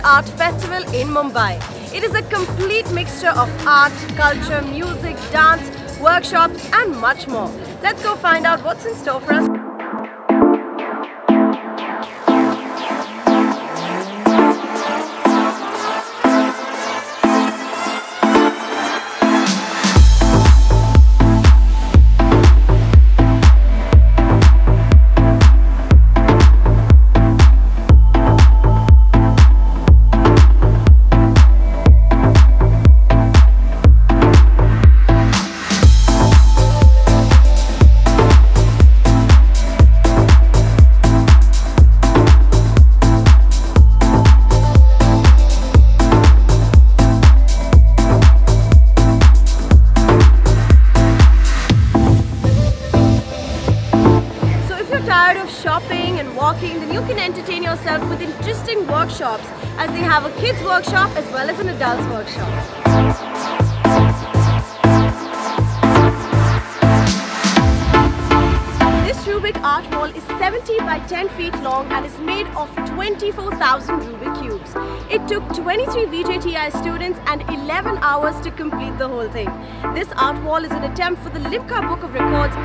Art Festival in Mumbai. It is a complete mixture of art, culture, music, dance, workshops and much more. Let's go find out what's in store for us. Tired of shopping and walking, then you can entertain yourself with interesting workshops, as they have a kids workshop as well as an adults workshop. This Rubic art wall is 70 by 10 feet long and is made of 24,000 Rubic Cubes. It took 23 VJTI students and 11 hours to complete the whole thing. This art wall is an attempt for the Limca Book of Records.